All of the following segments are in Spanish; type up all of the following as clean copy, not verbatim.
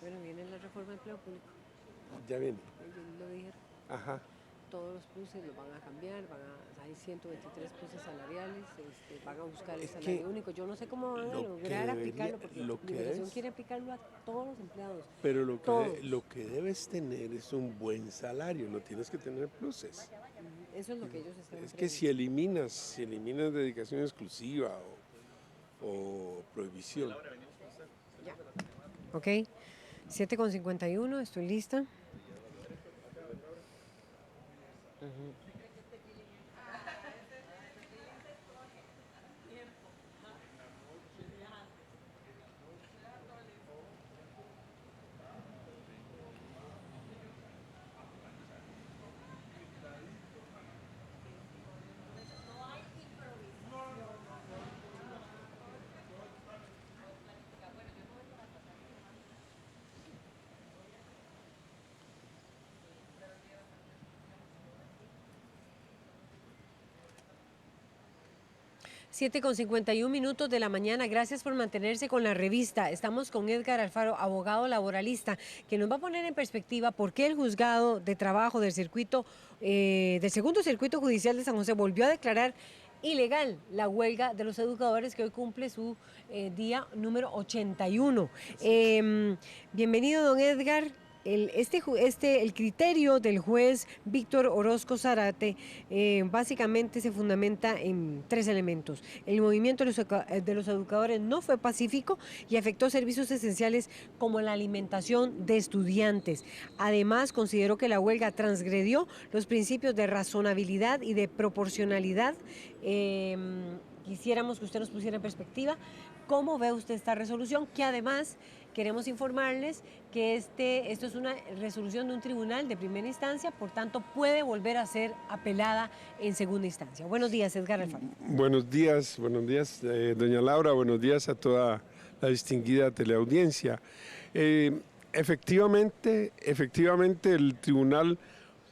Bueno, viene la reforma del empleo público. Ya viene. Ellos lo dijeron. Ajá. Todos los pluses los van a cambiar, hay 123 pluses salariales, van a buscar el Es salario que único. Yo no sé cómo van a lo que lograr debería, aplicarlo, porque lo que Migración es, quiere aplicarlo a todos los empleados. pero Todos. lo que debes tener es un buen salario, no tienes que tener pluses. Eso es lo que ellos están Es que si eliminas dedicación exclusiva o prohibición. Ya. Ok, 7:51, estoy lista. Uh-huh. 7:51 de la mañana. Gracias por mantenerse con la revista. Estamos con Edgar Alfaro, abogado laboralista, que nos va a poner en perspectiva por qué el juzgado de trabajo del segundo circuito judicial de San José volvió a declarar ilegal la huelga de los educadores que hoy cumple su día número 81. Bienvenido, don Edgar. El criterio del juez Víctor Orozco Zárate básicamente se fundamenta en 3 elementos. El movimiento de los educadores no fue pacífico y afectó servicios esenciales como la alimentación de estudiantes. Además, consideró que la huelga transgredió los principios de razonabilidad y de proporcionalidad. Quisiéramos que usted nos pusiera en perspectiva cómo ve usted esta resolución, que además queremos informarles que esto es una resolución de un tribunal de primera instancia, por tanto puede volver a ser apelada en segunda instancia. Buenos días, Edgar Alfaro. Buenos días, doña Laura, buenos días a toda la distinguida teleaudiencia. Efectivamente, el tribunal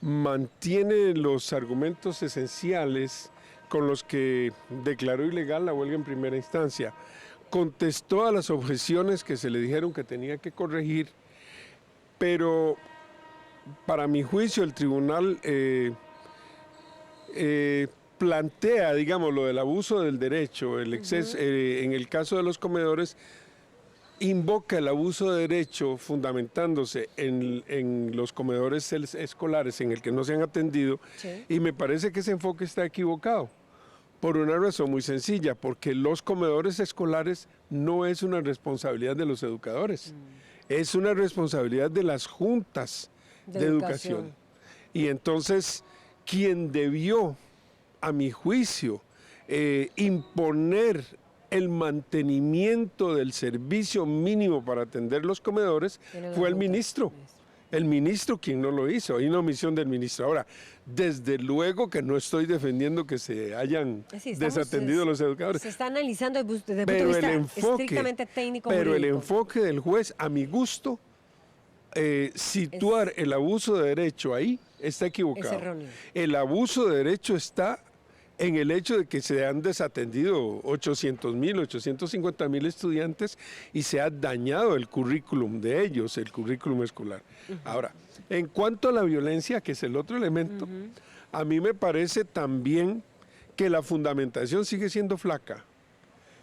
mantiene los argumentos esenciales con los que declaró ilegal la huelga en primera instancia. Contestó a las objeciones que se le dijeron que tenía que corregir, pero para mi juicio el tribunal plantea, digamos, lo del abuso del derecho, el exceso, en el caso de los comedores, invoca el abuso de derecho fundamentándose en los comedores escolares en el que no se han atendido, sí. Y me parece que ese enfoque está equivocado. Por una razón muy sencilla, porque los comedores escolares no es una responsabilidad de los educadores, es una responsabilidad de las juntas de educación. Y entonces, quien debió, a mi juicio, imponer el mantenimiento del servicio mínimo para atender los comedores fue el ministro. El ministro quien no lo hizo, hay una omisión del ministro. Ahora, desde luego que no estoy defendiendo que se hayan desatendido los educadores. Se está analizando desde el punto de vista estrictamente técnico. Pero el enfoque del juez, a mi gusto, situar el abuso de derecho ahí está equivocado. Es erróneo. El abuso de derecho está en el hecho de que se han desatendido 800,000, 850,000 estudiantes y se ha dañado el currículum de ellos, el currículum escolar. Ahora, en cuanto a la violencia, que es el otro elemento, a mí me parece también que la fundamentación sigue siendo flaca.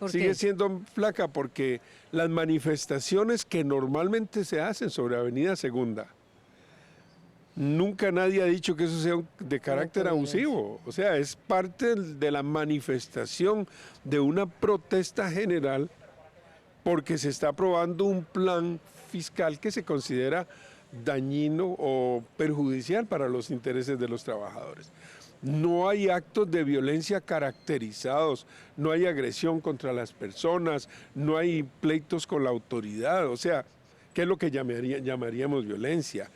Sigue siendo flaca porque las manifestaciones que normalmente se hacen sobre Avenida Segunda, nunca nadie ha dicho que eso sea de carácter abusivo, o sea, es parte de la manifestación de una protesta general porque se está aprobando un plan fiscal que se considera dañino o perjudicial para los intereses de los trabajadores. No hay actos de violencia caracterizados, no hay agresión contra las personas, no hay pleitos con la autoridad, o sea, ¿qué es lo que llamaríamos violencia?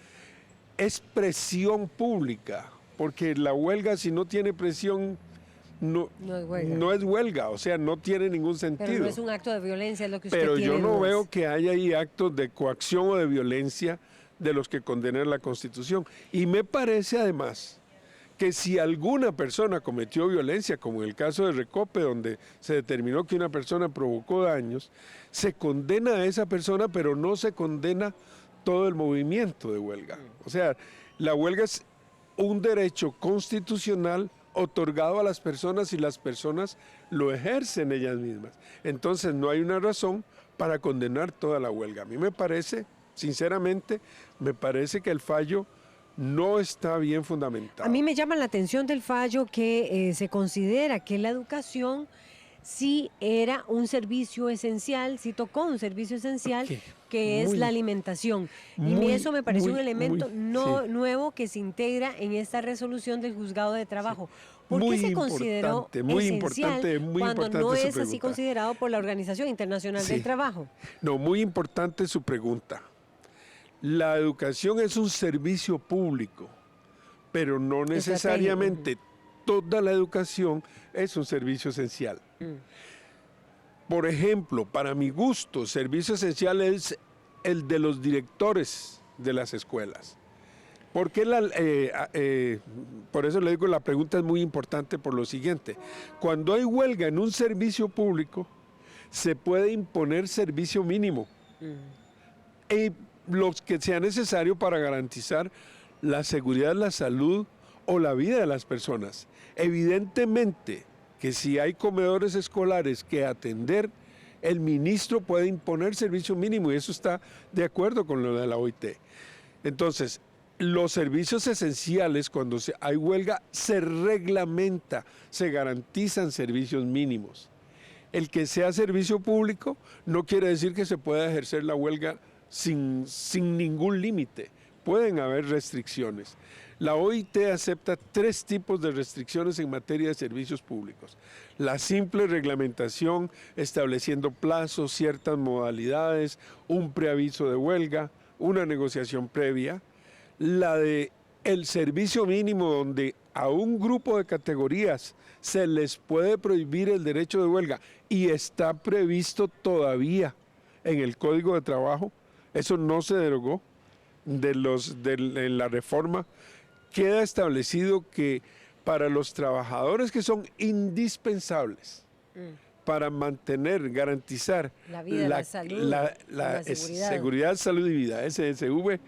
Es presión pública, porque la huelga, si no tiene presión, no es huelga, o sea, no tiene ningún sentido. Pero no es un acto de violencia, es lo que usted Pero tiene yo no veo que haya ahí actos de coacción o de violencia de los que condena la Constitución. Y me parece además que si alguna persona cometió violencia, como en el caso de Recope, donde se determinó que una persona provocó daños, se condena a esa persona, pero no se condena todo el movimiento de huelga. O sea, la huelga es un derecho constitucional otorgado a las personas y las personas lo ejercen ellas mismas. Entonces no hay una razón para condenar toda la huelga. A mí me parece, sinceramente, me parece que el fallo no está bien fundamentado. A mí me llama la atención del fallo que se considera que la educación sí era un servicio esencial, sí tocó un servicio esencial, Ok, que es muy- la alimentación. Y muy, eso me parece un muy, elemento muy, no sí. nuevo que se integra en esta resolución del juzgado de trabajo. ¿Por qué Muy se consideró importante, muy esencial importante, muy cuando importante no su es así pregunta. considerado por la Organización Internacional del Sí. Trabajo? No, muy importante su pregunta. La educación es un servicio público, pero no necesariamente toda la educación es un servicio esencial. Por ejemplo, para mi gusto, servicio esencial es el de los directores de las escuelas. Porque por eso le digo, la pregunta es muy importante por lo siguiente. Cuando hay huelga en un servicio público, se puede imponer servicio mínimo. Y los que sea necesario para garantizar la seguridad, la salud o la vida de las personas. Evidentemente que si hay comedores escolares que atender, el ministro puede imponer servicio mínimo y eso está de acuerdo con lo de la OIT. Entonces, los servicios esenciales, cuando hay huelga, se reglamenta, se garantizan servicios mínimos. El que sea servicio público no quiere decir que se pueda ejercer la huelga sin ningún límite. Pueden haber restricciones. La OIT acepta 3 tipos de restricciones en materia de servicios públicos. La simple reglamentación estableciendo plazos, ciertas modalidades, un preaviso de huelga, una negociación previa. La de el servicio mínimo, donde a un grupo de categorías se les puede prohibir el derecho de huelga y está previsto todavía en el Código de Trabajo. Eso no se derogó en la reforma. Queda establecido que para los trabajadores que son indispensables para mantener, garantizar La vida, la salud, la seguridad. seguridad, salud y vida, SSV,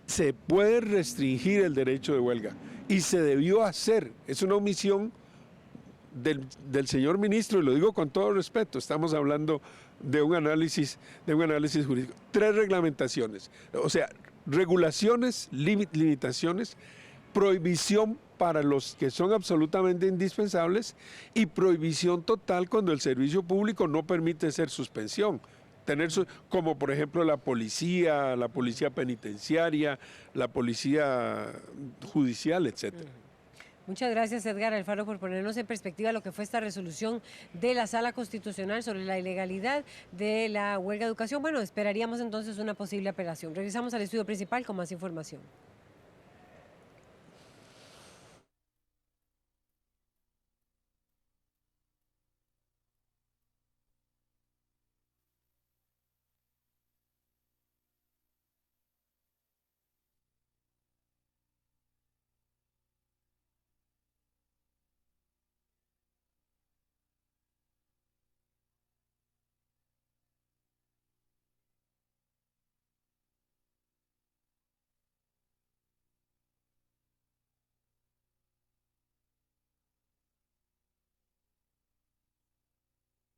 se puede restringir el derecho de huelga y se debió hacer. Es una omisión del señor ministro, y lo digo con todo respeto, estamos hablando de un análisis jurídico. 3 reglamentaciones, o sea, regulaciones, limitaciones, prohibición para los que son absolutamente indispensables y prohibición total cuando el servicio público no permite ser suspensión. Como por ejemplo la policía penitenciaria, la policía judicial, etcétera. Muchas gracias, Edgar Alfaro, por ponernos en perspectiva lo que fue esta resolución de la Sala Constitucional sobre la ilegalidad de la huelga de educación. Bueno, esperaríamos entonces una posible apelación. Regresamos al estudio principal con más información.